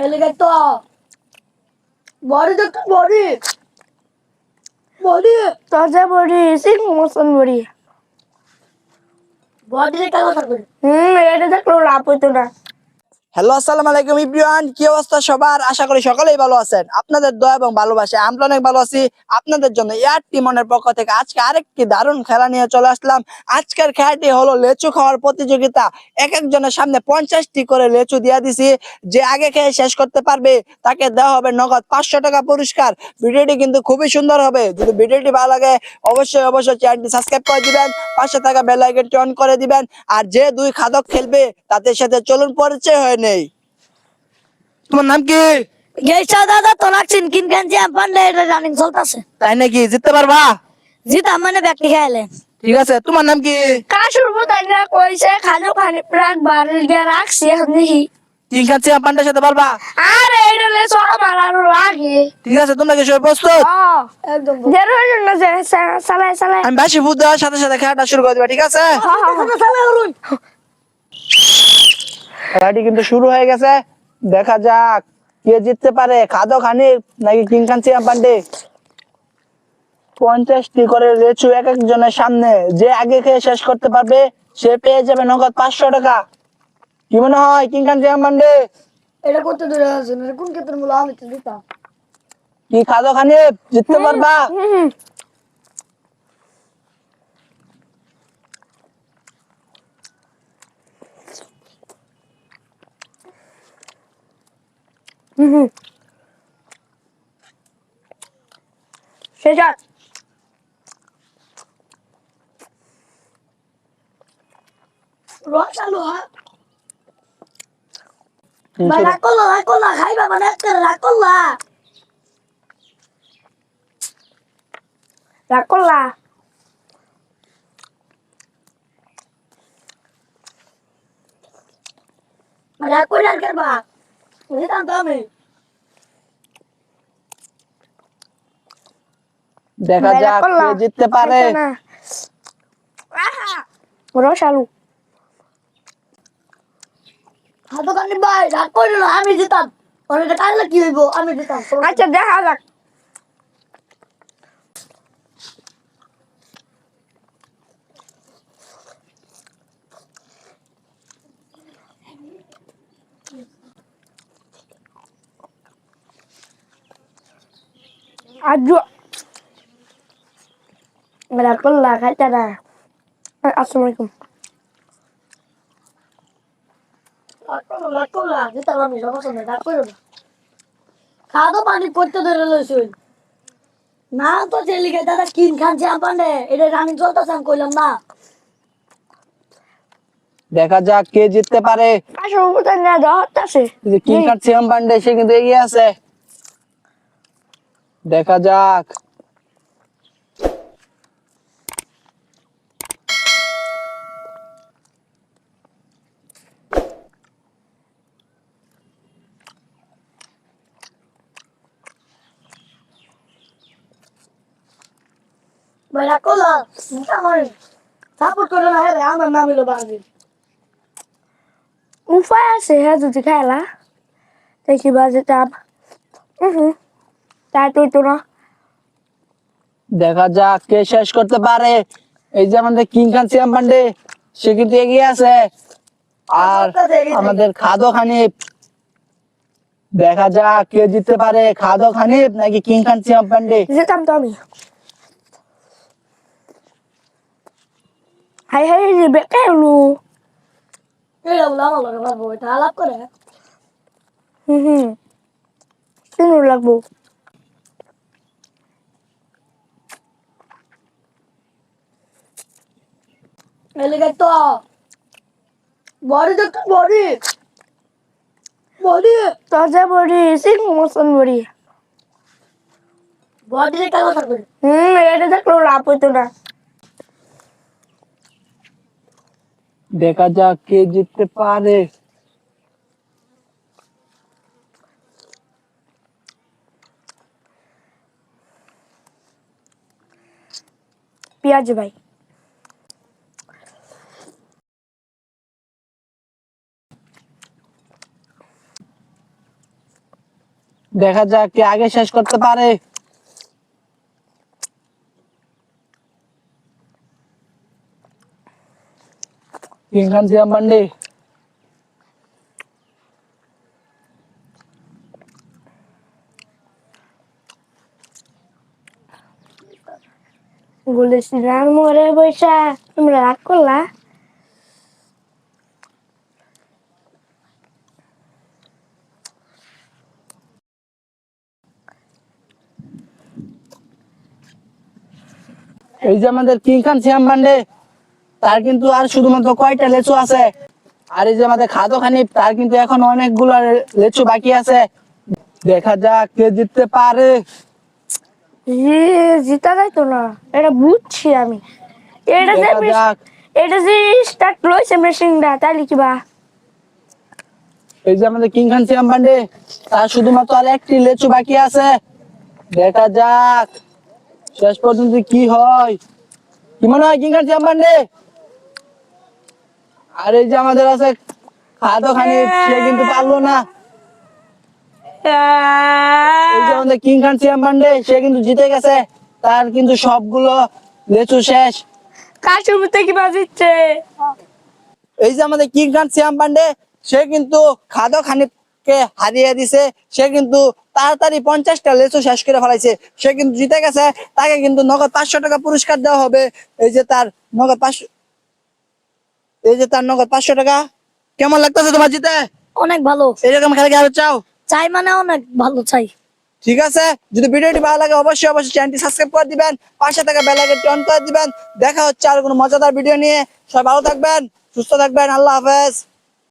এলাকায় তো বড়ি দেখতে বড়ি বড়ি তাজা বড়ি সিং মসন বড়ি বড়ি দেখতে কথা কই এটা দেখলো লাভ হইতো না। হ্যালো আসসালামু আলাইকুম এভরিওয়ান, কি অবস্থা সবার? আশা করি সকলেই ভালো আছেন। আপনাদের দয়া এবং ভালোবাসায় আমরা অনেক ভালো আছি। আপনাদের জন্য এয়ার টিমনের পক্ষ থেকে আজকে আরেকটি দারুণ খেলা নিয়ে চলে আসলাম। আজকের খেলাটি হলো লেচু খাওয়ার প্রতিযোগিতা। এক একজনের সামনে 50টি করে লেচু দিয়ে দিছি। যে আগে খেয়ে শেষ করতে পারবে তাকে দেওয়া হবে নগদ 500 টাকা পুরস্কার। ভিডিওটি কিন্তু খুবই সুন্দর হবে। যদি ভিডিওটি ভালো লাগে অবশ্যই চ্যানেলটি সাবস্ক্রাইব করে দিবেন, পাশে থাকা বেল আইকনটি অন করে দিবেন। আর যে দুই খাদক খেলবে তাদের সাথে চলুন পরিচয় হয়ে নেই। তোমার নাম কি? গেছা দাদা তো লাগছেন কিনকান যে পান্ডে এটা রানিং চলতেছে। তাই নাকি? জিততে পারবা? জিতা মানে ব্যক্তি খেলে। ঠিক আছে, তোমার নাম কি? কাশুর বুতাইনা কইছে খানো খানি প্রাণ বাড়ি গিয়ে রাখছি এখন দেখি। তিন খাচ্ছি পান্ডার সাথে পারবা? আরে এটা লে সব মারানো লাগে। ঠিক আছে, তোমরা কি সবাই প্রস্তুত? একদম যেন জন্য যে চালাই চালাই আমি বাসি ভূত দেওয়ার সাথে সাথে খেলাটা শুরু করে দিবা, ঠিক আছে? খেলাটি কিন্তু শুরু হয়ে গেছে। দেখা যাক কে জিততে পারে, খাদক হানিফ নাকি কিং খান সিয়াম পান্ডে। 50টি করে লেচু এক একজনের সামনে। যে আগে খেয়ে শেষ করতে পারবে সে পেয়ে যাবে নগদ 500 টাকা। কি মনে হয় কিং খান সিয়াম পান্ডে? এটা করতে দূরে আছে না কোন ক্ষেত্রে মূল আমি তো দিতাম। কি খাদক হানিফ জিততে পারবা? সেটা রস আলু হ্যাঁ রাখলা খাইবা মানে একটা রাখলা রাখলা রাখলা করবা দিতাম তো আমি। দেখা যাক কে জিততে পারে। রস আলু হাতো কানি ভাই রাগ করে না আমি দিতাম। অনেকটা কাটলে কি হইব আমি দিতাম। আচ্ছা দেখা যাক। আজ রাখলা খাইতে না। আসসালামু আলাইকুম। রাখলা দিতাম আমি সমস্যা নেই রাগ করে না। খাদো পানি করতে ধরে লইছুন না তো চেলিকে দাদা কিন খান চাপানে এটা রানিং চলতেছে আমি কইলাম না। দেখা যাক কে জিততে পারে। কাশুর বুতাইনা ধরতাছে কিং খান সিয়াম পান্ডে সে কিন্তু এগিয়ে আছে। দেখা যাক। ভাই রাখলা আমার সাপোর্ট করে না হেরে আমার নাম হলো বাজি। উপায় আছে হ্যাঁ যদি খাইলা দেখি বাজে চাপ তাই তুই তো না। দেখা যাক কে শেষ করতে পারে। এই যে আমাদের কিং খান সিয়াম পান্ডে সে কিন্তু এগিয়ে আছে। আর আমাদের খাদক হানিফ। দেখা যাক কে জিততে পারে, খাদক হানিফ নাকি কিং খান সিয়াম পান্ডে। যেতাম তো আমি হাই হাই রে বেকারলু এটা বলে আমার লগে পারবো এটা আলাপ করে। শুনুন লাগবো। এলাকায় তো বড়ি দেখতে বড়ি বড়ি তাজা বড়ি সিং মসন বড়ি বড়ি দেখতে কথা কই এটা দেখলো লাভ হইতো না। দেখা যাক কে জিততে পারে। পেঁয়াজ ভাই দেখা যাক কে আগে শেষ করতে পারে। কিং খান সিয়াম পান্ডে বলেছিলাম মরে বৈশা তোমরা রাগ করলা। এই যে আমাদের কিং খান সিয়াম পান্ডে তার কিন্তু আর শুধুমাত্র কয়টা লেচু আছে, আর এই যে আমাদের খাদো খানিফ তার কিন্তু এখন অনেকগুলো লেচু বাকি আছে। দেখা যাক কে জিততে পারে। জিতা যাইতো না, এটা বুঝছি আমি। এটা যে দেখা যাক। এটা যে স্টার্ট লইছে মেশিনটা তাইলে কিবা। এই যে আমাদের কিং খান সিয়াম পান্ডে তার শুধুমাত্র আর একটি লেচু বাকি আছে। দেখা যাক শেষ পর্যন্ত কি হয়। কি মনে হয় কিং খান সিয়াম পান্ডে? আর এই যে আমাদের আছে খাদো খানিফ, সে কিন্তু পারলো না। এই যে আমাদের কিং খান সিয়াম পান্ডে সে কিন্তু জিতে গেছে, তার কিন্তু সবগুলো লেচু শেষ। কাশুর মধ্যে কিবা জিতছে। এই যে আমাদের কিং খান সিয়াম পান্ডে সে কিন্তু খাদো খানিফকে হারিয়ে দিছে, সে কিন্তু তাড়াতাড়ি 50টা লেচু শেষ করে ফেলাইছে, সে কিন্তু জিতে গেছে। তাকে কিন্তু নগদ 500 টাকা পুরস্কার দেওয়া হবে। এই যে তার নগদ 500, এই যে তার নগদ 500 টাকা। কেমন লাগতেছে তোমার জিতে? অনেক ভালো। এরকম খেলা কি আরো চাও? চাই মানে অনেক ভালো চাই। ঠিক আছে, যদি ভিডিওটি ভালো লাগে অবশ্যই চ্যানেলটি সাবস্ক্রাইব করে দিবেন, পাশে থাকা বেল আইকনটি অন করে দিবেন। দেখা হচ্ছে আর কোনো মজাদার ভিডিও নিয়ে। সবাই ভালো থাকবেন, সুস্থ থাকবেন, আল্লাহ হাফেজ।